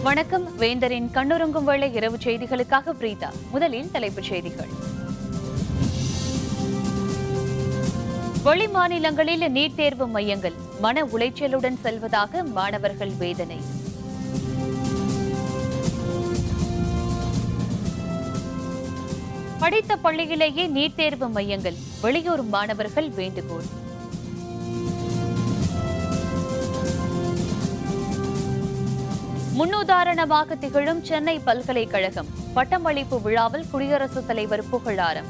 வணக்கம். வேந்தரின் கண்ணுறங்கும் வேளை இரவு செய்திகளுக்காக பிரீதா. முதலில் தலைப்புச் செய்திகள். வெளி மாநிலங்களில் நீட் தேர்வு மையங்கள் மன உளைச்சலுடன் செல்வதாக மாணவர்கள் வேதனை. படித்த பள்ளியிலேயே நீட் தேர்வு மையங்கள், வெளியூர் மாணவர்கள் வேண்டுகோள். முன்னுதாரணமாக திகழும் சென்னை பல்கலைக்கழகம் பட்டமளிப்பு விழாவில் குடியரசுத் தலைவர் புகழாரம்.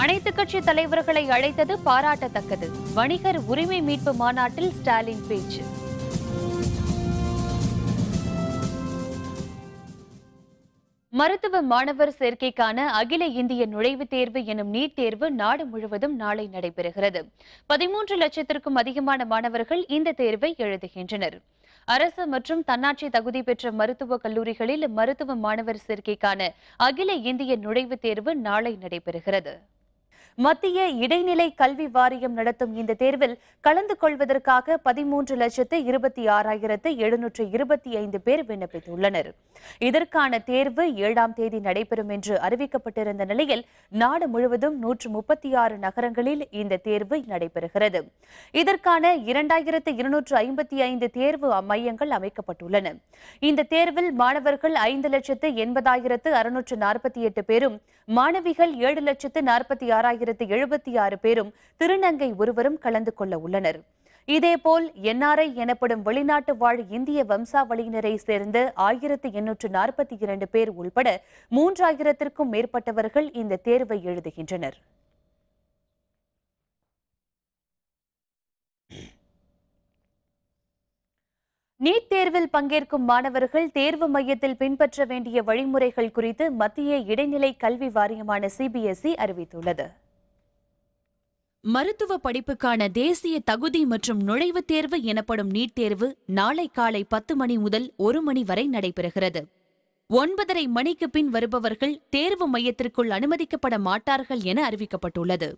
அனைத்துக் கட்சி தலைவர்களை அழைத்தது பாராட்டத்தக்கது. வணிகர் உரிமை மீட்பு மாநாட்டில் ஸ்டாலின் பேச்சு. மருத்துவ மாணவர் சேர்க்கைக்கான அகில இந்திய நுழைவுத் தேர்வு எனும் நீட் தேர்வு நாடு முழுவதும் நாளை நடைபெறுகிறது. 13 லட்சத்திற்கும் அதிகமான மாணவர்கள் இந்த தேர்வை எழுதுகின்றனர். அரசு மற்றும் தன்னாட்சி தகுதி பெற்ற மருத்துவக் கல்லூரிகளில் மருத்துவ மாணவர் சேர்க்கைக்கான அகில இந்திய நுழைவுத் தேர்வு நாளை நடைபெறுகிறது. மத்திய இடைநிலை கல்வி வாரியம் நடத்தும் இந்த தேர்வில் கலந்து கொள்வதற்காக 13,26,725 பேர் விண்ணப்பித்துள்ளனர். இதற்கான தேர்வு 7ஆம் தேதி நடைபெறும் என்று அறிவிக்கப்பட்டிருந்த நிலையில் நாடு முழுவதும் 136 நகரங்களில் இந்த தேர்வு நடைபெறுகிறது. இதற்கான 2255 தேர்வு மையங்கள் அமைக்கப்பட்டுள்ளன. இந்த தேர்வில் மாணவர்கள் 5,80,648 பேரும், மாணவிகள் 7,46,076 பேரும், திருநங்கை ஒருவரும் கலந்து கொள்ள உள்ளனர். இதேபோல் NRI எனப்படும் வெளிநாட்டு வாழ் இந்திய வம்சாவளியினரை சேர்ந்த 1842 பேர் உள்பட 3000த்திற்கும் மேற்பட்டவர்கள் இந்த தேர்வை எழுதுகின்றனர். நீட் தேர்வில் பங்கேற்கும் மாணவர்கள் தேர்வு மையத்தில் பின்பற்ற வேண்டிய வழிமுறைகள் குறித்து மத்திய இடைநிலை கல்வி வாரியமான CBSE அறிவித்துள்ளது. மருத்துவ படிப்புக்கான தேசிய தகுதி மற்றும் நுழைவுத் தேர்வு எனப்படும் நீட் தேர்வு நாளை காலை 10 மணி முதல் 1 மணி வரை நடைபெறுகிறது. 9:30 மணிக்கு பின் வருபவர்கள் தேர்வு மையத்திற்குள் அனுமதிக்கப்பட மாட்டார்கள் என அறிவிக்கப்பட்டுள்ளது.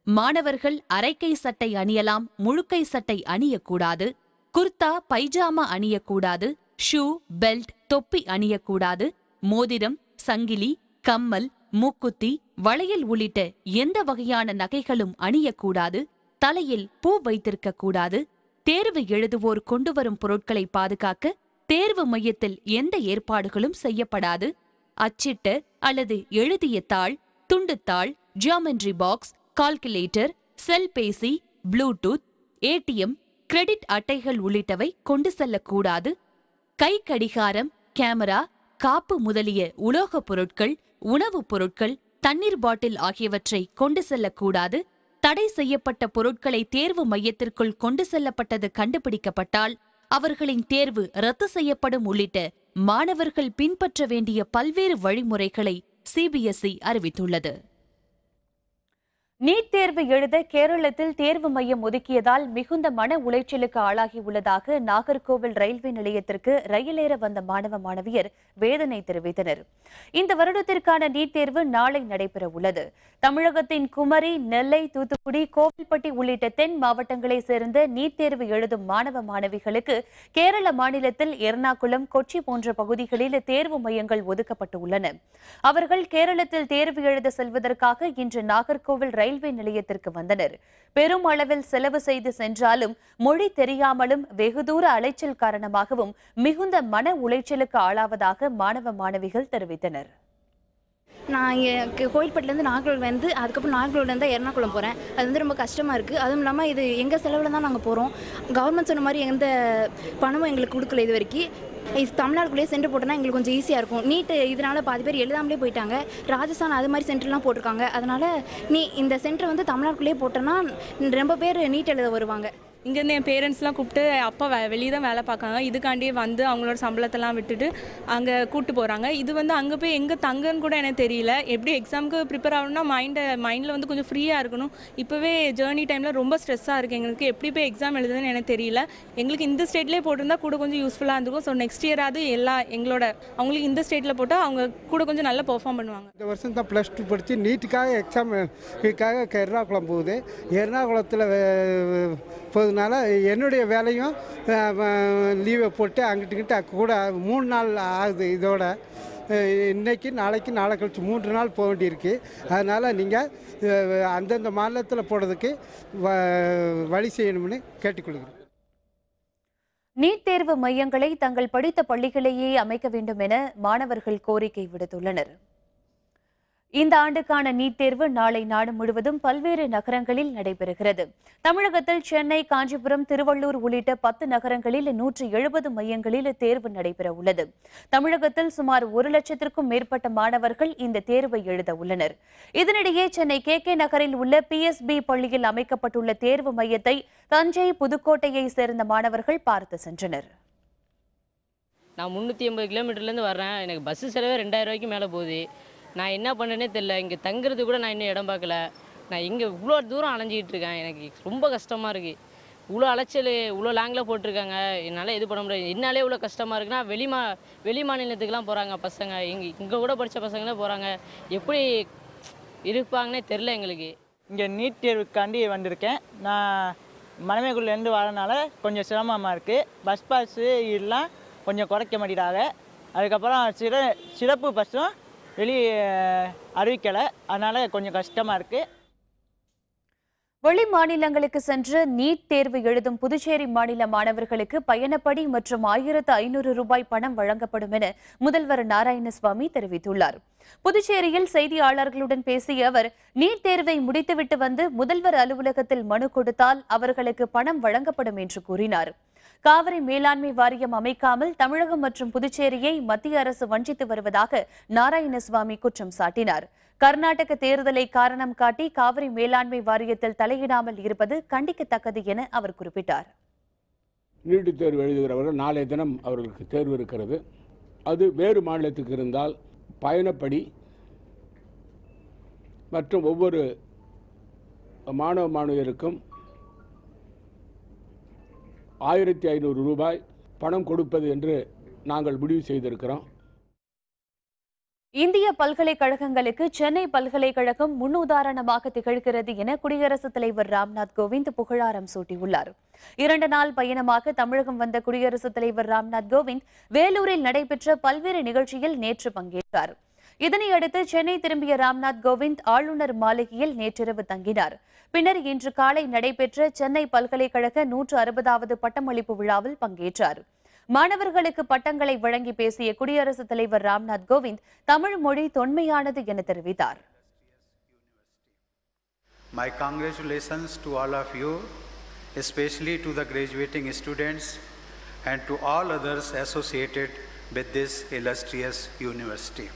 மாணவர்கள் அரைக்கை சட்டை அணியலாம், முழுக்கை சட்டை அணியக்கூடாது, குர்தா பைஜாமா அணியக்கூடாது, ஷூ, பெல்ட், தொப்பி அணியக்கூடாது, மோதிரம், சங்கிலி, கம்மல், மூக்குத்தி, வளையல் உள்ளிட்ட எந்த வகையான நகைகளும் அணியக்கூடாது, தலையில் பூ வைத்திருக்கக்கூடாது, தேர்வு எழுதுவோர் கொண்டுவரும் பொருட்களை பாதுகாக்க தேர்வு மையத்தில் எந்த ஏற்பாடுகளும் செய்யப்படாது, அச்சிட்ட அல்லது எழுதிய தாள், துண்டுத்தாள், ஜியாமெட்ரி பாக்ஸ், கால்குலேட்டர், செல்பேசி, ப்ளூடூத், ATM, கிரெடிட் அட்டைகள் உள்ளிட்டவை கொண்டு செல்லக்கூடாது, கை கடிகாரம், கேமரா, காப்பு முதலிய உலோகப் பொருட்கள், உணவுப் பொருட்கள், தண்ணீர் பாட்டில் ஆகியவற்றை கொண்டு செல்லக்கூடாது, தடை செய்யப்பட்ட பொருட்களை தேர்வு மையத்திற்குள் கொண்டு செல்லப்பட்டது கண்டுபிடிக்கப்பட்டால் அவர்களின் தேர்வு ரத்து செய்யப்படும் உள்ளிட்ட மாணவர்கள் பின்பற்ற வேண்டிய பல்வேறு வழிமுறைகளை CBSE அறிவித்துள்ளது. நீட் தேர்வு எழுத கேரளத்தில் தேர்வு மையம் ஒதுக்கியதால் மிகுந்த மன உளைச்சலுக்கு ஆளாகியுள்ளதாக நாகர்கோவில் ரயில்வே நிலையத்திற்கு ரயிலேற வந்த மாணவ மாணவியர் வேதனை தெரிவித்தனர். இந்த வருடத்திற்கான நீட் தேர்வு நாளை நடைபெற உள்ளது. தமிழகத்தின் குமரி, நெல்லை, தூத்துக்குடி, கோவில்பட்டி உள்ளிட்ட தென் மாவட்டங்களை சேர்ந்த நீட் தேர்வு எழுதும் மாணவ மாணவிகளுக்கு கேரள மாநிலத்தில் எர்ணாகுளம், கொச்சி போன்ற பகுதிகளில் தேர்வு மையங்கள் ஒதுக்கப்பட்டுள்ளன. அவர்கள் கேரளத்தில் தேர்வு எழுத செல்வதற்காக இன்று நாகர்கோவில் ரயில்வே நிலையத்திற்கு வந்தனர். பெரும் அளவில் செலவு செய்து சென்றாலும் மொழி தெரியாமலும் வெகு தூர அலைச்சல் காரணமாகவும் மிகுந்த மன உளைச்சலுக்கு ஆளாவதாக மாணவ மாணவிகள் தெரிவித்தனர். நான் இங்கே கோயில்பட்டிலேருந்து நாகர்கோவில் வந்து அதுக்கப்புறம் நாகர்கோவிலேருந்து எர்ணாகுளம் போகிறேன். அது வந்து ரொம்ப கஷ்டமாக இருக்குது. அதுவும் இல்லாமல் இது எங்கள் செலவில் தான் நாங்கள் போகிறோம். கவர்மெண்ட் சொன்ன மாதிரி எந்த பணமும் எங்களுக்கு கொடுக்கல இது வரைக்கும். இது தமிழ்நாடுக்குள்ளேயே சென்டர் போட்டோன்னா எங்களுக்கு கொஞ்சம் ஈஸியாக இருக்கும். நீட்டு இதனால் பாதி பேர் எழுதாமலே போயிட்டாங்க. ராஜஸ்தான் அது மாதிரி சென்டர்லாம் போட்டிருக்காங்க. அதனால் இந்த சென்டர் வந்து தமிழ்நாடுக்குள்ளேயே போட்டோன்னா ரொம்ப பேர் நீட் எழுத வருவாங்க. இங்கேருந்து என் பேரண்ட்ஸ்லாம் கூப்பிட்டு அப்பா வெளியே தான் வேலை பார்க்காங்க. இதுக்காண்டியே வந்து அவங்களோட சம்பளத்தெல்லாம் விட்டுட்டு அங்கே கூப்பிட்டு போகிறாங்க. இது வந்து அங்கே போய் எங்கே தங்கன்னு கூட எனக்கு தெரியல. எப்படி எக்ஸாமுக்கு ப்ரிப்பேர் ஆகணும்னா மைண்டில் வந்து கொஞ்சம் ஃப்ரீயாக இருக்கணும். இப்போவே ஜேர்னி டைமில் ரொம்ப ஸ்ட்ரெஸ்ஸாக இருக்குது எங்களுக்கு. எப்படி போய் எக்ஸாம் எழுதுன்னு எனக்கு தெரியல. எங்களுக்கு இந்த ஸ்டேட்லேயே போட்டிருந்தா கூட கொஞ்சம் யூஸ்ஃபுல்லாக இருந்திருக்கும். ஸோ நெக்ஸ்ட் இயராவது அவங்களுக்கு இந்த ஸ்டேட்டில் போட்டால் அவங்க கூட கொஞ்சம் நல்லா பெர்ஃபார்ம் பண்ணுவாங்க. இந்த வருஷம் தான் +2 படித்து நீட்டுக்காக எக்ஸாம் இதுக்காக எர்ணாகுளம் போகுது. எர்ணாகுளத்தில் போகிறதுனால என்னுடைய வேலையும் லீவை போட்டு அங்கிட்டுக்கிட்ட கூட 3 நாள் ஆகுது. இதோட இன்றைக்கி நாளைக்கு நாளை கழிச்சு 3 நாள் போக வேண்டியிருக்கு. அதனால் நீங்கள் அந்தந்த மாநிலத்தில் போடுறதுக்கு வழி செய்யணும்னு கேட்டுக்கொள்கிறேன். நீட் தேர்வு மையங்களை தங்கள் படித்த பள்ளிகளிலேயே அமைக்க வேண்டும் என மாணவர்கள் கோரிக்கை விடுத்துள்ளனர். இந்த ஆண்டுக்கான நீட் தேர்வு நாளை நாடு முழுவதும் பல்வேறு நகரங்களில் நடைபெறுகிறது. தமிழகத்தில் சென்னை, காஞ்சிபுரம், திருவள்ளூர் உள்ளிட்ட 10 நகரங்களில் 170 மையங்களில் தேர்வு நடைபெற உள்ளது. தமிழகத்தில் சுமார் 1 லட்சத்திற்கும் மேற்பட்ட மாணவர்கள் இந்த தேர்வை எழுத உள்ளனர். இதனிடையே சென்னை KK நகரில் உள்ள PSB பள்ளியில் அமைக்கப்பட்டுள்ள தேர்வு மையத்தை தஞ்சை, புதுக்கோட்டையை சேர்ந்த மாணவர்கள் பார்த்து சென்றனர். நான் 380 கிலோமீட்டர்லேருந்து வர்றேன். எனக்கு பஸ்ஸு செலவே 2000 ரூபாய்க்கு மேலே போகுது. நான் என்ன பண்ணுறேனே தெரில. இங்கே தங்குறது கூட நான் இன்னும் இடம் பார்க்கல. நான் இங்கே இவ்வளோ தூரம் அலைஞ்சிக்கிட்டு இருக்கேன். எனக்கு ரொம்ப கஷ்டமாக இருக்குது. இவ்வளோ அலைச்சல், இவ்வளோ லாங்கில் போட்டிருக்காங்க. என்னால் இது பண்ண முடியாது. என்னாலே இவ்வளோ கஷ்டமாக இருக்குன்னா வெளி மாநிலத்துக்குலாம் போகிறாங்க பசங்க. இங்கே கூட படித்த பசங்களே போகிறாங்க. எப்படி இருப்பாங்கன்னே தெரில எங்களுக்கு. இங்கே நீட் தேர்வுக்காண்டி வந்திருக்கேன். நான் மணமேக்குள்ளேருந்து வரனால கொஞ்சம் சிரமமாக இருக்குது. பஸ் பாஸு இதெல்லாம் கொஞ்சம் குறைக்க மாட்டேங்கிறாங்க. அதுக்கப்புறம் சிறப்பு பஸ்ஸும் வெளியே அறிவிக்கலை. அதனால் கொஞ்சம் கஷ்டமாக இருக்குது. வெளி மாநிலங்களுக்கு சென்று நீட் தேர்வு எழுதும் புதுச்சேரி மாநில மாணவர்களுக்கு பயணப்படி மற்றும் 1500 ரூபாய் பணம் வழங்கப்படும் என முதல்வர் நாராயணசுவாமி தெரிவித்துள்ளார். புதுச்சேரியில் செய்தியாளர்களுடன் பேசிய அவர், நீட் தேர்வை முடித்துவிட்டு வந்து முதல்வர் அலுவலகத்தில் மனு கொடுத்தால் அவர்களுக்கு பணம் வழங்கப்படும் என்று கூறினார். காவிரி மேலாண்மை வாரியம் அமைக்காமல் தமிழகம் மற்றும் புதுச்சேரியை மத்திய அரசு வஞ்சித்து வருவதாக நாராயணசுவாமி குற்றம் சாட்டினார். கர்நாடக தேர்தலை காரணம் காட்டி காவிரி மேலாண்மை வாரியத்தில் தலையிடாமல் இருப்பது கண்டிக்கத்தக்கது என அவர் குறிப்பிட்டார். நீட் தேர்வு எழுதுகிறவர்கள் நாளைய தினம் அவர்களுக்கு தேர்வு இருக்கிறது. அது வேறு மாநிலத்துக்கு இருந்தால் பயணப்படி மற்றும் ஒவ்வொரு மாணவ மாணவியருக்கும் 1500 ரூபாய் பணம் கொடுப்பது என்று நாங்கள் முடிவு செய்திருக்கிறோம். இந்திய பல்கலைக்கழகங்களுக்கு சென்னை பல்கலைக்கழகம் முன்னுதாரணமாக திகழ்கிறது என குடியரசுத் தலைவர் ராம்நாத் கோவிந்த் புகழாரம் சூட்டியுள்ளார். 2 நாள் பயணமாக தமிழகம் வந்த குடியரசுத் தலைவர் ராம்நாத் கோவிந்த் வேலூரில் நடைபெற்ற பல்வேறு நிகழ்ச்சியில் நேற்று பங்கேற்றார். இதனையடுத்து சென்னை திரும்பிய ராம்நாத் கோவிந்த் ஆளுநர் மாளிகையில் நேற்றிரவு தங்கினார். பின்னர் இன்று காலை நடைபெற்ற சென்னை பல்கலைக்கழக 160வது பட்டமளிப்பு விழாவில் பங்கேற்றார். மாணவர்களுக்கு பட்டங்களை வழங்கி பேசிய குடியரசுத் தலைவர் ராம்நாத் கோவிந்த் தமிழ் மொழி தொன்மையானது என தெரிவித்தார். My congratulations to all of you, especially to the graduating students and to all others associated with this illustrious university.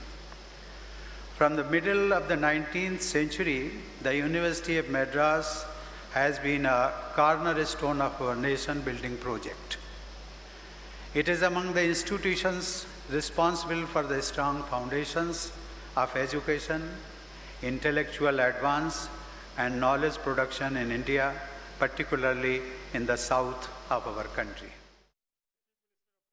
From the middle of the 19th century, the University of Madras has been a cornerstone of our nation-building project. It is among the institutions responsible for the strong foundations of education, intellectual advance, and knowledge production in India, particularly in the south of our country.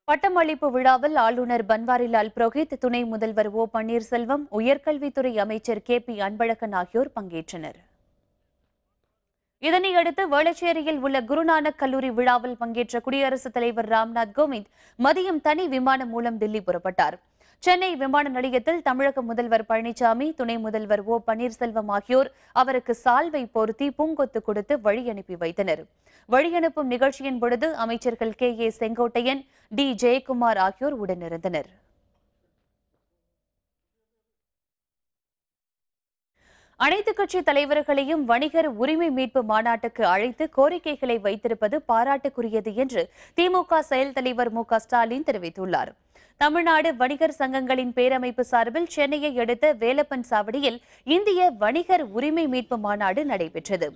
பட்டமளிப்பு விழாவில் ஆளுநர் பன்வாரிலால் புரோஹித், துணை முதல்வர் ஓ பன்னீர்செல்வம், உயர்கல்வித்துறை அமைச்சர் KP Anbazhagan ஆகியோர் பங்கேற்றனர். இதனையடுத்து வேளச்சேரியில் உள்ள குருநானக் கல்லூரி விழாவில் பங்கேற்ற குடியரசுத் தலைவர் ராம்நாத் கோவிந்த் மதியம் தனி விமானம் மூலம் தில்லி புறப்பட்டார். சென்னை விமான நிலையத்தில் தமிழக முதல்வர் பழனிசாமி, துணை முதல்வர் ஓ பன்னீர்செல்வம் ஆகியோர் அவருக்கு சால்வை போர்த்தி பூங்கொத்து கொடுத்து வழி அனுப்பி வைத்தனர். வழியனுப்பும் நிகழ்ச்சியின் பொழுது அமைச்சர்கள் KA செங்கோட்டையன், D ஜெயக்குமார் ஆகியோர் உடனிருந்தனர். அனைத்துக் கட்சி தலைவர்களையும் வணிகர் உரிமை மீட்பு மாநாட்டுக்கு அழைத்து கோரிக்கைகளை வைத்திருப்பது பாராட்டுக்குரியது என்று திமுக செயல் தலைவர் MK ஸ்டாலின் தெரிவித்துள்ளார். தமிழ்நாடு வணிகர் சங்கங்களின் பேரமைப்பு சார்பில் சென்னையை அடுத்த வேலப்பன் சாவடியில் இந்திய வணிகர் உரிமை மீட்பு மாநாடு நடைபெற்றது.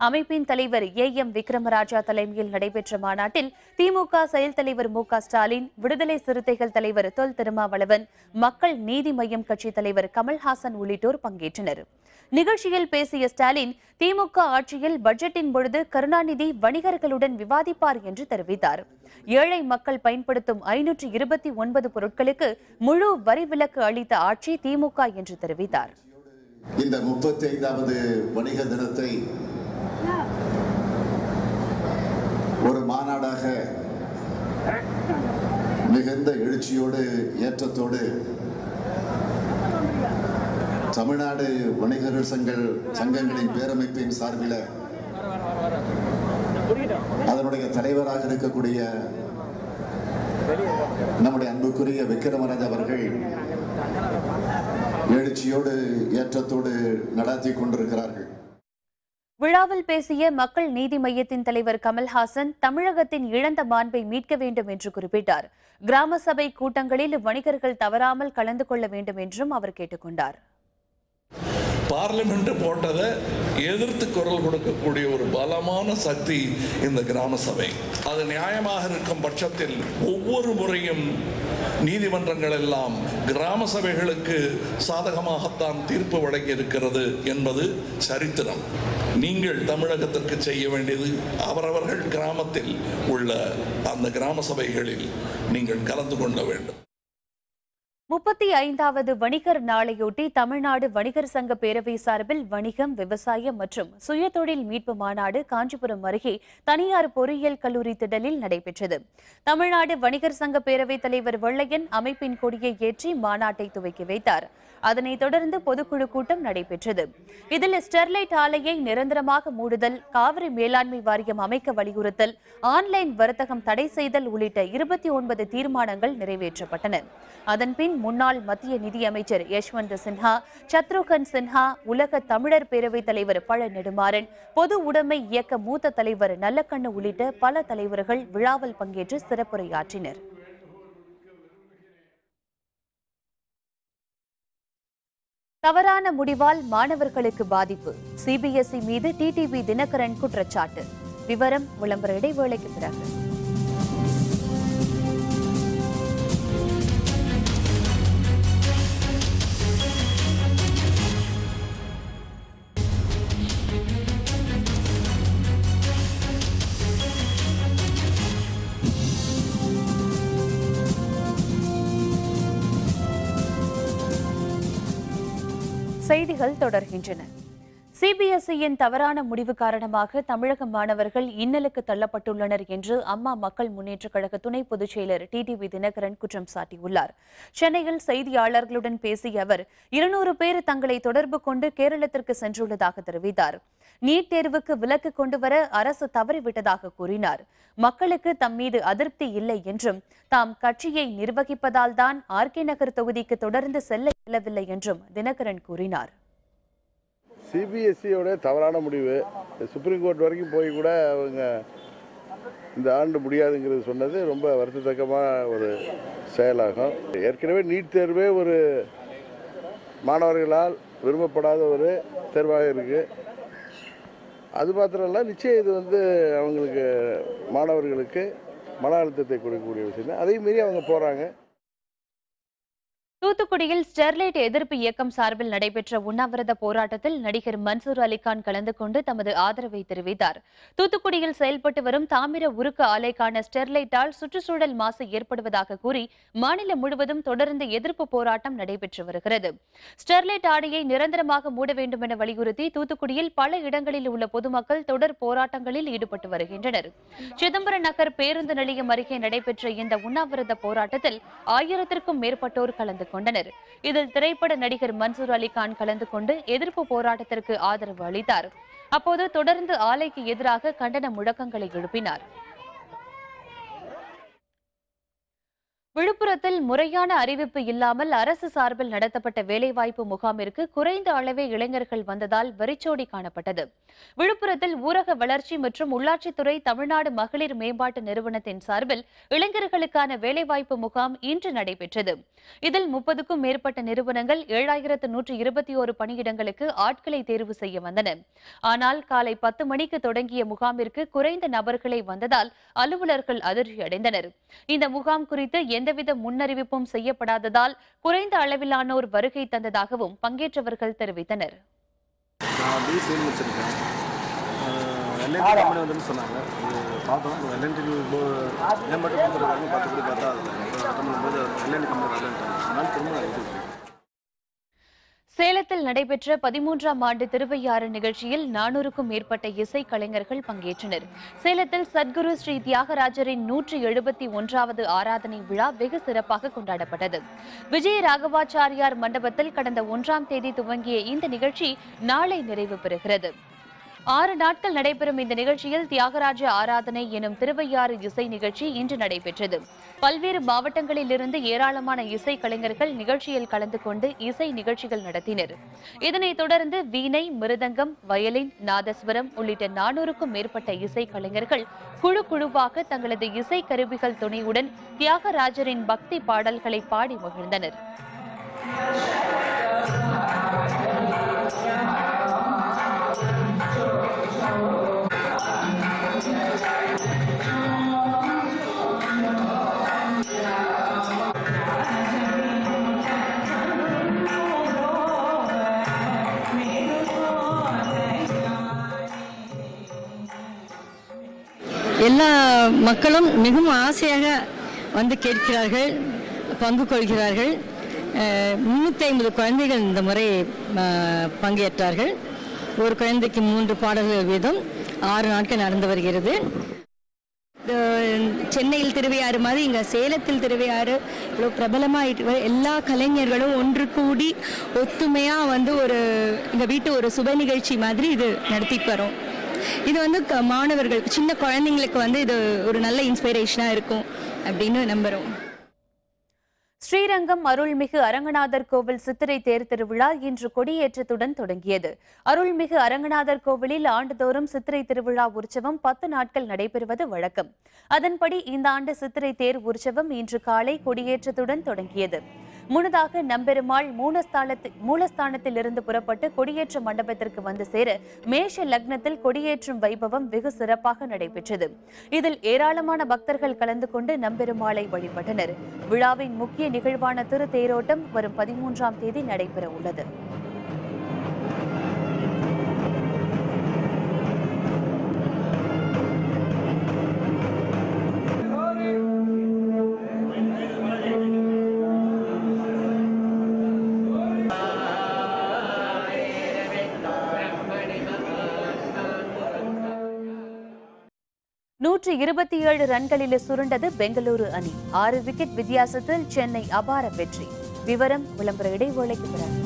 அமைப்பின் தலைவர் AM விக்ரமராஜா தலைமையில் நடைபெற்ற மாநாட்டில் திமுக செயல் தலைவர் MK ஸ்டாலின், விடுதலை சிறுத்தைகள் தலைவர் தொல் திருமாவளவன், மக்கள் நீதி மய்யம் கட்சி தலைவர் கமல்ஹாசன் உள்ளிட்டோர் பங்கேற்றனர். நிகழ்ச்சியில் பேசிய ஸ்டாலின், திமுக ஆட்சியில் பட்ஜெட்டின் பொழுது கருணாநிதி வணிகர்களுடன் விவாதிப்பார் என்று தெரிவித்தார். ஏழை மக்கள் பயன்படுத்தும் 529 பொருட்களுக்கு முழு வரி விலக்கு அளித்த ஆட்சி திமுக என்று தெரிவித்தார். இந்த 35வது வணிக தினத்தை நாடாக மிகுந்த எழுச்சியோடு ஏற்றத்தோடு தமிழ்நாடு வணிகர்கள் சங்கங்களின் பேரமைப்பின் சார்பில் அதனுடைய தலைவராக இருக்கக்கூடிய நம்முடைய அன்புக்குரிய விக்ரமராஜ் அவர்கள் எழுச்சியோடு ஏற்றத்தோடு நடாத்தி கொண்டிருக்கிறார்கள். விழாவில் பேசிய மக்கள் நீதி மய்யத்தின் தலைவர் கமல்ஹாசன் தமிழகத்தின் இழந்த மாண்பை மீட்க வேண்டும் என்று குறிப்பிட்டார். கிராம சபை கூட்டங்களில் வணிகர்கள் தவறாமல் கலந்து கொள்ள வேண்டும் என்றும் அவர் கேட்டுக்கொண்டார். பார்லிமெண்ட் போட்டதை எதிர்த்து குரல் கொடுக்கக்கூடிய ஒரு பலமான சக்தி இந்த கிராம சபை. அது நியாயமாக இருக்கும் பட்சத்தில் ஒவ்வொரு முறையும் நீதிமன்றங்கள் எல்லாம் கிராம சபைகளுக்கு சாதகமாகத்தான் தீர்ப்பு வழங்கி இருக்கிறது என்பது சரித்திரம். நீங்கள் தமிழகத்திற்கு செய்ய வேண்டியது அவரவர்கள் கிராமத்தில் உள்ள அந்த கிராம சபைகளில் நீங்கள் கலந்து கொள்ள வேண்டும். 35வது வணிகர் நாளையொட்டி தமிழ்நாடு வணிகர் சங்க பேரவை சார்பில் வணிகம், விவசாயம் மற்றும் சுயதொழில் மீட்பு மாநாடு காஞ்சிபுரம் அருகே தனியார் பொறியியல் கல்லூரி திடலில் நடைபெற்றது. தமிழ்நாடு வணிகர் சங்க பேரவைத் தலைவர் வெள்ளையன் அமைப்பின் கொடியை ஏற்றி மாநாட்டை துவக்கி வைத்தார். அதனைத் தொடர்ந்து பொதுக்குழு கூட்டம் நடைபெற்றது. இதில் ஸ்டெர்லைட் ஆலையை நிரந்தரமாக மூடுதல், காவிரி மேலாண்மை வாரியம் அமைக்க வலியுறுத்தல், ஆன்லைன் வர்த்தகம் தடை செய்தல் உள்ளிட்ட 29 தீர்மானங்கள் நிறைவேற்றப்பட்டன. அதன்பின் முன்னாள் மத்திய நிதியமைச்சர் யஷ்வந்த் சின்ஹா, சத்ருகன் சின்ஹா, உலக தமிழர் பேரவைத் தலைவர் பழ நெடுமாறன், பொது உடைமை இயக்க மூத்த தலைவர் நல்லக்கண்ணு உள்ளிட்ட பல தலைவர்கள் விழாவில் பங்கேற்று சிறப்புரையாற்றினர். தவறான முடிவால் மாணவர்களுக்கு பாதிப்பு, சிபிஎஸ்இ மீது டிடிவி தினகரன் குற்றச்சாட்டு. விவரம் விளம்பர இடைவேளைக்கு பிறகு. செய்திகள் தொடர்கின்றன. சிபிஎஸ்இயின் தவறான முடிவு காரணமாக தமிழக மாணவர்கள் இன்னலுக்கு தள்ளப்பட்டுள்ளனர் என்று அம்மா மக்கள் முன்னேற்றக் கழக துணை பொதுச் செயலர் டிடிவி தினகரன் குற்றம் சாட்டியுள்ளார். சென்னையில் செய்தியாளர்களுடன் பேசிய அவர் 200 பேர் தங்களை தொடர்பு கொண்டு கேரளத்திற்கு சென்றுள்ளதாக தெரிவித்தார். நீட் தேர்வுக்கு விலக்கு கொண்டுவர அரசு தவறிவிட்டதாக கூறினார். மக்களுக்கு தம் மீது அதிருப்தி இல்லை என்றும் தாம் கட்சியை நிர்வகிப்பதால் தான் ஆர்கே நகர் தொகுதிக்கு தொடர்ந்து செல்ல இயலவில்லை என்றும் தினகரன் கூறினார். சிபிஎஸ்சியோட தவறான முடிவு சுப்ரீம் கோர்ட் வரைக்கும் போய் கூட அவங்க இந்த ஆண்டு முடியாதுங்கிறது சொன்னது ரொம்ப வருத்தத்தக்கமான ஒரு செயலாகும். ஏற்கனவே நீட் தேர்வே ஒரு மாணவர்களால் விரும்பப்படாத ஒரு தேர்வாக இருக்குது. அது மாத்திரம் இல்லை, நிச்சயம் இது அவங்களுக்கு மாணவர்களுக்கு மன அழுத்தத்தை கொடுக்கக்கூடிய விஷயம் தான். அதையும் மீறி அவங்க போகிறாங்க. தூத்துக்குடியில் ஸ்டெர்லைட் எதிர்ப்பு இயக்கம் சார்பில் நடைபெற்ற உண்ணாவிரத போராட்டத்தில் நடிகர் மன்சூர் அலிகான் கலந்து கொண்டு தமது ஆதரவை தெரிவித்தார். தூத்துக்குடியில் செயல்பட்டு வரும் தாமிர உருக்கு ஆலைக்கான ஸ்டெர்லைட்டால் சுற்றுச்சூழல் மாசு ஏற்படுவதாக கூறி மாநிலம் முழுவதும் தொடர்ந்து எதிர்ப்பு போராட்டம் நடைபெற்று வருகிறது. ஸ்டெர்லைட் ஆலையை நிரந்தரமாக மூட வேண்டும் என வலியுறுத்தி தூத்துக்குடியில் பல இடங்களில் உள்ள பொதுமக்கள் தொடர் போராட்டங்களில் ஈடுபட்டு வருகின்றனர். சிதம்பரம் நகர் பேருந்து நிலையம் அருகே நடைபெற்ற இந்த உண்ணாவிரத போராட்டத்தில் 1000க்கும் மேற்பட்டோர் கலந்து கொண்டனர். இதில் திரைப்பட நடிகர் மன்சூர் அலிகான் கலந்து கொண்டு எதிர்ப்பு போராட்டத்திற்கு ஆதரவு அளித்தார். அப்போது தொடர்ந்து ஆலைக்கு எதிராக கண்டன முழக்கங்களை எழுப்பினார். விழுப்புரத்தில் முறையான அறிவிப்பு இல்லாமல் அரசு சார்பில் நடத்தப்பட்ட வேலைவாய்ப்பு முகாமிற்கு குறைந்த அளவே இளைஞர்கள் வந்ததால் வெறிச்சோடி காணப்பட்டது. விழுப்புரத்தில் ஊரக வளர்ச்சி மற்றும் உள்ளாட்சித்துறை தமிழ்நாடு மகளிர் மேம்பாட்டு நிறுவனத்தின் சார்பில் இளைஞர்களுக்கான வேலைவாய்ப்பு முகாம் இன்று நடைபெற்றது. இதில் 30க்கும் மேற்பட்ட நிறுவனங்கள் 7121 பணியிடங்களுக்கு ஆட்களை தேர்வு செய்ய வந்தன. ஆனால் காலை 10 மணிக்கு தொடங்கிய முகாமிற்கு குறைந்த நபர்களை வந்ததால் அலுவலர்கள் அதிர்ச்சியடைந்தனர். இந்த முகாம் குறித்து எந்தவித முன்னறிவிப்பும் செய்யப்படாததால் குறைந்த அளவிலானோர் வருகை தந்ததாகவும் பங்கேற்றவர்கள் தெரிவித்தனர். சேலத்தில் நடைபெற்ற 13ஆம் ஆண்டு திருவையாறு நிகழ்ச்சியில் 400க்கும் மேற்பட்ட இசை கலைஞர்கள் பங்கேற்றனர். சேலத்தில் சத்குரு ஸ்ரீ தியாகராஜரின் 171வது ஆராதனை விழா வெகு சிறப்பாக கொண்டாடப்பட்டது. விஜய ராகவாச்சாரியார் மண்டபத்தில் கடந்த 1ஆம் தேதி துவங்கிய இந்த நிகழ்ச்சி நாளை நிறைவு பெறுகிறது. 6 நாட்கள் நடைபெறும் இந்த நிகழ்ச்சியில் தியாகராஜ ஆராதனை எனும் திருவையாறு இசை நிகழ்ச்சி இன்று நடைபெற்றது. பல்வேறு மாவட்டங்களிலிருந்து ஏராளமான இசை கலைஞர்கள் நிகழ்ச்சியில் கலந்து கொண்டு இசை நிகழ்ச்சிகள் நடத்தினர். இதனைத் தொடர்ந்து வீணை, மிருதங்கம், வயலின், நாதஸ்வரம் உள்ளிட்ட 400க்கும் மேற்பட்ட இசை கலைஞர்கள் குழு குழுவாக தங்களது இசை கருவிகள் துணையுடன் தியாகராஜரின் பக்தி பாடல்களை பாடி மகிழ்ந்தனர். எல்லா மக்களும் மிகவும் ஆசையாக வந்து கேட்கிறார்கள், பங்கு கொள்கிறார்கள். 350 குழந்தைகள் இந்த முறை பங்கேற்றார்கள். ஒரு குழந்தைக்கு 3 பாடல்கள் வீதம் 6 நாட்கள் நடந்து வருகிறது. சென்னையில் திருவையாறு மாதிரி இங்கே சேலத்தில் திருவையாறு இவ்வளோ பிரபலமாக எல்லா கலைஞர்களும் ஒன்று கூடி ஒத்துமையாக வந்து எங்கள் வீட்டு ஒரு சுப நிகழ்ச்சி மாதிரி இது நடத்திட்டு வரோம். இது வந்து மாணவர்கள், சின்ன குழந்தைங்களுக்கு வந்து இது ஒரு நல்ல இன்ஸ்பிரேஷனாக இருக்கும் அப்படின்னு நம்புகிறோம். ஸ்ரீரங்கம் அருள்மிகு அரங்கநாதர் கோவில் சித்திரை தேர் திருவிழா இன்று கொடியேற்றத்துடன் தொடங்கியது. அருள்மிகு அரங்கநாதர் கோவிலில் ஆண்டுதோறும் சித்திரை திருவிழா உற்சவம் 10 நாட்கள் நடைபெறுவது வழக்கம். அதன்படி இந்த ஆண்டு சித்திரை தேர் உற்சவம் இன்று காலை கொடியேற்றத்துடன் தொடங்கியது. முன்னதாக நம்பெருமாள் மூலஸ்தானத்திலிருந்து புறப்பட்டு கொடியேற்ற மண்டபத்திற்கு வந்து சேர மேஷ லக்னத்தில் கொடியேற்றும் வைபவம் வெகு சிறப்பாக நடைபெற்றது. இதில் ஏராளமான பக்தர்கள் கலந்து கொண்டு நம்பெருமாளை வழிபட்டனர். விழாவின் முக்கிய நிகழ்வான திருத்தேரோட்டம் வரும் 13ஆம் தேதி நடைபெற உள்ளது. நூற்று 27 ரன்களில் சுருண்டது பெங்களூரு அணி. 6 விக்கெட் வித்தியாசத்தில் சென்னை அபார வெற்றி. விவரம் விளம்பர இடைவேளைக்கு பிறகு.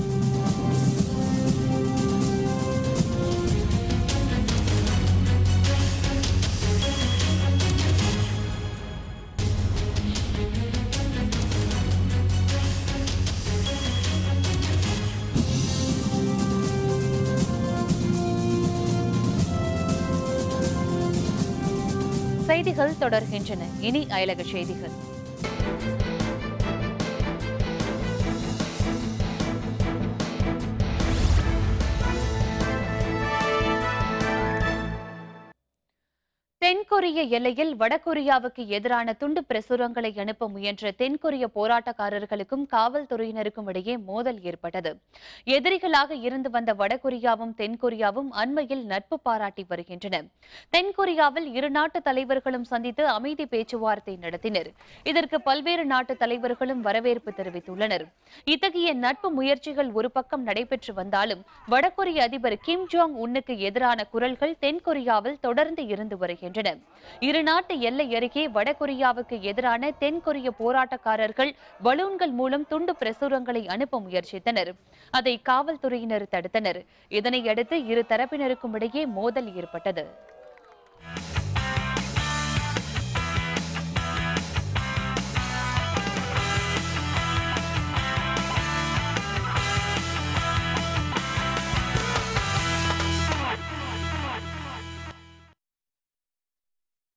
செய்திகள் தொடர்கின்றன. இனி அயலக செய்திகள். தென்கொரிய எல்லையில் வடகொரியாவுக்கு எதிரான துண்டு பிரசுரங்களை அனுப்ப முயன்ற தென்கொரிய போராட்டக்காரர்களுக்கும் காவல்துறையினருக்கும் இடையே மோதல் ஏற்பட்டது. எதிரிகளாக இருந்து வந்த வடகொரியாவும் தென்கொரியாவும் அண்மையில் நட்பு பாராட்டி வருகின்றன. தென்கொரியாவில் இரு நாட்டு தலைவர்களும் சந்தித்து அமைதி பேச்சுவார்த்தை நடத்தினர். இதற்கு பல்வேறு நாட்டு தலைவர்களும் வரவேற்பு தெரிவித்துள்ளனர். இத்தகைய நட்பு முயற்சிகள் ஒரு பக்கம் நடைபெற்று வந்தாலும் வடகொரிய அதிபர் கிம் ஜாங் உன்னுக்கு எதிரான குரல்கள் தென்கொரியாவில் தொடர்ந்து இருந்து வருகின்றன. இரு நாட்டு எல்லை அருகே வடகொரியாவுக்கு எதிரான தென்கொரிய போராட்டக்காரர்கள் பலூன்கள் மூலம் துண்டு பிரசுரங்களை அனுப்ப முயற்சித்தனர். அதை காவல்துறையினர் தடுத்தனர். இதனையடுத்து இரு தரப்பினருக்கும் இடையே மோதல் ஏற்பட்டது.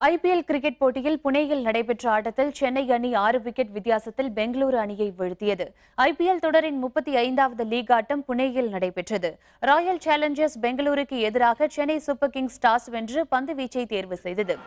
ஐபிஎல் கிரிக்கெட் போட்டியில் புனேயில் நடைபெற்ற ஆட்டத்தில் சென்னை அணி 6 விக்கெட் வித்தியாசத்தில் பெங்களூரு அணியை வீழ்த்தியது. ஐபிஎல் தொடரின் 35வது லீக் ஆட்டம் புனேயில் நடைபெற்றது. ராயல் சேலஞ்சர்ஸ் பெங்களூருக்கு எதிராக சென்னை சூப்பர் கிங்ஸ் டாஸ் வென்று பந்து வீச்சை தேர்வு செய்தது.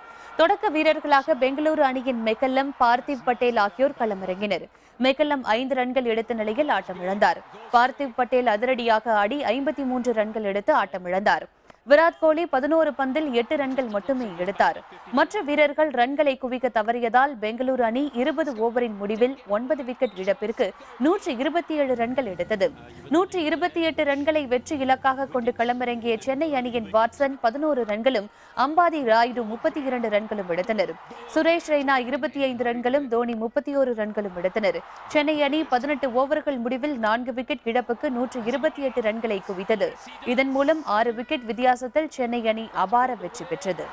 தொடக்க வீரர்களாக பெங்களூரு அணியின் மெக்கல்லம், பார்த்திவ் பட்டேல் ஆகியோர் களமிறங்கினர். மெக்கல்லம் 5 ரன்கள் எடுத்த நிலையில் ஆட்டமிழந்தார். பார்த்திவ் பட்டேல் அதிரடியாக ஆடி 53 ரன்கள் எடுத்து ஆட்டமிழந்தார். விராட் கோலி 11 பந்தில் 8 ரன்கள் மட்டுமே எடுத்தார். மற்ற வீரர்கள் ரன்களை குவிக்க தவறியதால் பெங்களூரு அணி 20 ஓவரின் முடிவில் 9 விக்கெட் இழப்பிற்கு 127 ரன்கள் எடுத்தது. 128 ரன்களை வெற்றி இலக்காக கொண்டு களமிறங்கிய சென்னை அணியின் வாட்சன் 11 ரன்களும், அம்பாதி ராயுடு 32 ரன்களும் எடுத்தனர். சுரேஷ் ரெய்னா 25 ரன்களும், தோனி 31 ரன்களும் எடுத்தனர். சென்னை அணி 18 ஓவர்கள் முடிவில் 4 விக்கெட் இழப்புக்கு 128 ரன்களை குவித்தது. இதன் மூலம் 6 விக்கெட் வித்தியாசத்தில் சென்னை அணி அபார வெற்றி பெற்றது.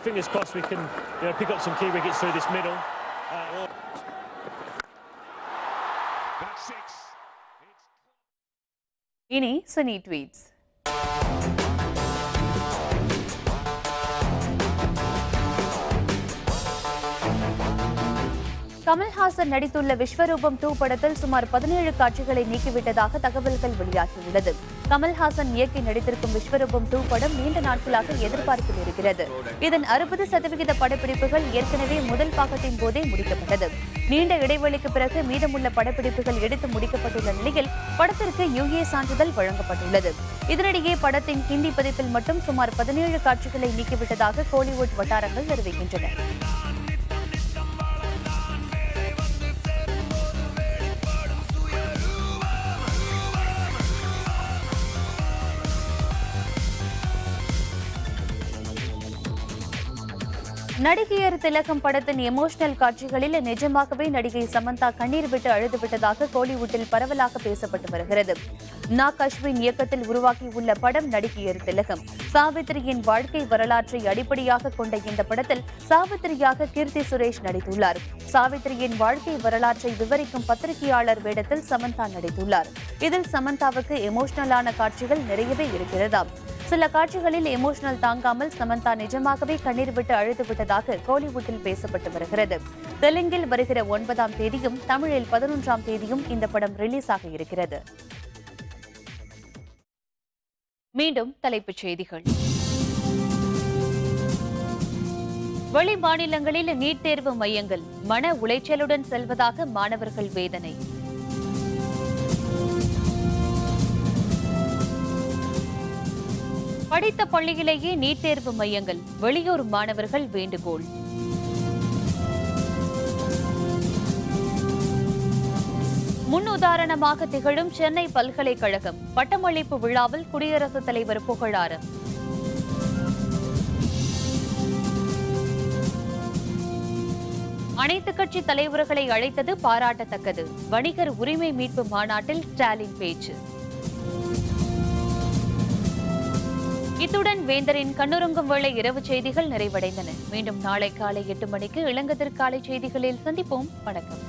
Fingers crossed we can pick up some key wickets through this middle. இனி சினி ட்வீட்ஸ். கமல்ஹாசன் நடித்துள்ள விஸ்வரூபம் 2 படத்தில் சுமார் 17 காட்சிகளை நீக்கிவிட்டதாக தகவல்கள் வெளியாகியுள்ளது. கமல்ஹாசன் இயக்கி நடித்திருக்கும் விஸ்வரூபம் 2 படம் நீண்ட நாட்களாக எதிர்பார்ப்பில் இருக்கிறது. இதன் 60% படப்பிடிப்புகள் ஏற்கனவே முதல் பாகத்தின் போதே முடிக்கப்பட்டது. நீண்ட இடைவெளிக்கு பிறகு மீதமுள்ள படப்பிடிப்புகள் எடுத்து முடிக்கப்பட்டுள்ள நிலையில் படத்திற்கு UA சான்றிதழ் வழங்கப்பட்டுள்ளது. இதனிடையே படத்தின் ஹிந்தி பதிப்பில் மட்டும் சுமார் 17 காட்சிகளை நீக்கிவிட்டதாக கோலிவுட் வட்டாரங்கள் தெரிவிக்கின்றன. நடிகையர் திலகம் படத்தின் எமோஷனல் காட்சிகளில் நிஜமாகவே நடிகை சமந்தா கண்ணீர் விட்டு அழுதுவிட்டதாக கோலிவுட்டில் பரவலாக பேசப்பட்டு வருகிறது. நாக் அஸ்வின் இயக்கத்தில் உருவாக்கியுள்ள படம் நடிகையர் திலகம். சாவித்திரியின் வாழ்க்கை வரலாற்றை அடிப்படையாக கொண்ட இந்த படத்தில் சாவித்திரியாக கீர்த்தி சுரேஷ் நடித்துள்ளார். சாவித்திரியின் வாழ்க்கை வரலாற்றை விவரிக்கும் பத்திரிகையாளர் வேடத்தில் சமந்தா நடித்துள்ளார். இதில் சமந்தாவுக்கு எமோஷனலான காட்சிகள் நிறையவே இருக்கிறதாம். சில காட்சிகளில் எமோஷனல் தாங்காமல் சமந்தா நிஜமாகவே கண்ணீர் விட்டு அழுதுவிட்டதாக கோலிவுட்டில் பேசப்பட்டு வருகிறது. தெலுங்கில் வருகிற 9ஆம் தேதியும் தமிழில் 11ஆம் தேதியும் இந்த படம் ரிலீஸ் ஆக இருக்கிறது. மீண்டும் தலைப்புச் செய்திகள். வெளி மாநிலங்களில் நீட் தேர்வு மையங்கள் மன உளைச்சலுடன் செல்வதாக மாணவர்கள் வேதனை. படித்த பள்ளியிலேயே நீட் தேர்வு மையங்கள், வெளியூர் மாணவர்கள் வேண்டுகோள். முன்னுதாரணமாக திகழும் சென்னை பல்கலைக்கழகம் பட்டமளிப்பு விழாவில் குடியரசுத் தலைவர் புகழாரம். அனைத்துக் கட்சி தலைவர்களை அழைத்தது பாராட்டத்தக்கது. வணிகர் உரிமை மீட்பு மாநாட்டில் ஸ்டாலின் பேச்சு. இத்துடன் வேந்தரின் கண்ணுறங்கும் வேளை இரவு செய்திகள் நிறைவடைந்தன. மீண்டும் நாளை காலை 8 மணிக்கு இளங்கதிர் காலை செய்திகளில் சந்திப்போம். வணக்கம்.